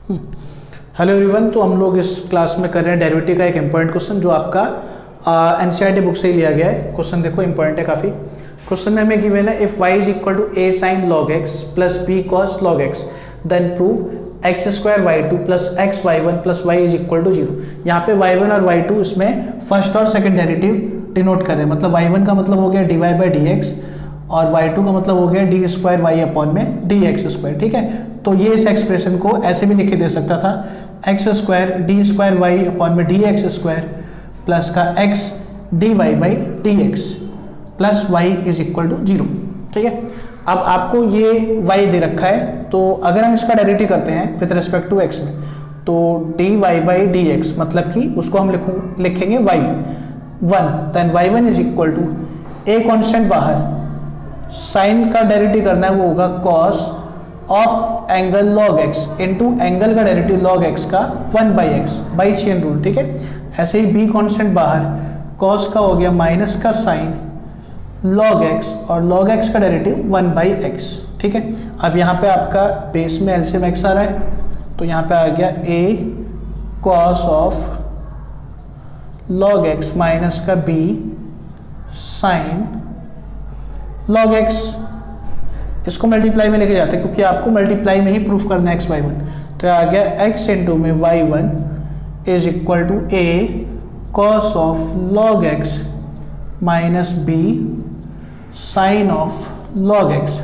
Hello everyone, तो हम लोग इस क्लास में कर रहे हैं डेरिवेटिव का एक इम्पॉर्टेंट क्वेश्चन जो आपका एनसीईआरटी बुक से ही लिया गया है। क्वेश्चन देखो इंपॉर्टेंट है काफ़ी। क्वेश्चन में हमें गिवन है if y is equal to a sin log x plus b cos log x then prove x square y2 plus x y1 plus y is equal to 0। यहाँ पे y1 और y2 इसमें first और second derivative denote कर रहे हैं। मतलब y1 का मतलब हो गया dy बाई dx और y2 का मतलब हो गया डी स्क्वायर वाई अपॉन में डी एक्स स्क्वायर। ठीक है, तो ये इस एक्सप्रेशन को ऐसे भी लिख के दे सकता था x square d square y upon में डी एक्स स्क्वायर प्लस का x d y by d x plus y is equal to 0। ठीक है, अब आपको ये y दे रखा है, तो अगर हम इसका डेरिवेटिव करते हैं विद रिस्पेक्ट टू x में, तो d y by d x मतलब कि उसको हम लिखेंगे y1, then y1 is equal to a constant बाहर साइन का डेरिवेटिव करना है, वो होगा cos of angle log x into angle का डेरिवेटिव लॉग एक्स का 1 by x by chain rule. ठीक है, ऐसे ही बी कांस्टेंट बाहर कॉस का हो गया माइनस का साइन लॉग एक्स और लॉग एक्स का डेरिवेटिव 1 बाई एक्स। ठीक है, अब यहाँ पे आपका बेस में एलसीएम एक्स आ रहा है, तो यहाँ पे आ गया a cos of log x minus का बी साइन लॉग एक्स। इसको मल्टीप्लाई में लेके जाते हैं क्योंकि आपको मल्टीप्लाई में ही प्रूफ करना है एक्स वाई वन। तो आ गया एक्स इंटू में y one is equal to a cos of log x minus b sine of log x.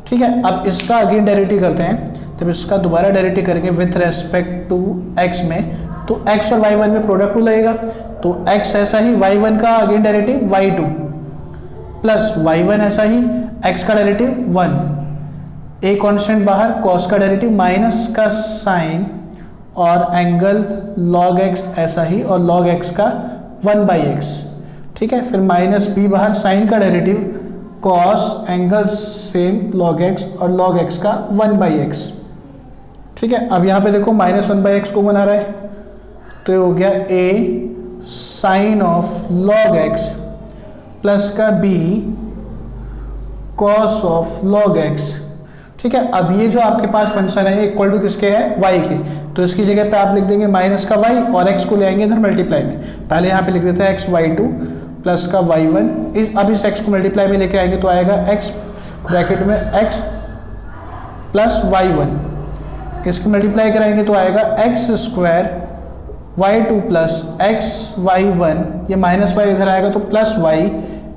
ठीक है, अब इसका अगेन डेरिवेटिव करते हैं, तब इसका दोबारा डेरिवेटिव करेंगे विथ रेस्पेक्ट टू एक्स में, तो एक्स और वाई वन में प्रोडक्ट टू लगेगा, तो एक्स ऐसा ही वाई वन का again derivative y two plus y1 ऐसा ही x का डेरिवेटिव 1, ए कांस्टेंट बाहर cos का डेरिवेटिव माइनस का साइन और एंगल log x ऐसा ही और log x का 1 बाई एक्स। ठीक है, फिर माइनस b बाहर साइन का derivative cos angle same log x और log x का 1 बाई एक्स। ठीक है, अब यहाँ पे देखो माइनस 1 बाई एक्स को बना रहा है, तो ये हो गया a sine of log x plus का b cos of log x. ठीक है, अब ये जो आपके पास फंक्शन है इक्वल टू किसके है y के, तो इसकी जगह पे आप लिख देंगे माइनस का y और x को ले आएंगे इधर मल्टीप्लाई में। पहले यहाँ पे लिख देते हैं एक्स वाई टू प्लस का y1, अब इस x को मल्टीप्लाई में लेके आएंगे तो आएगा x ब्रैकेट में x प्लस y1, इसको मल्टीप्लाई कराएंगे तो आएगा x square y2 plus x y1, ये माइनस y इधर आएगा तो plus y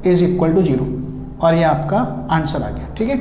is equal to 0, और ये आपका आंसर आ गया। ठीक है।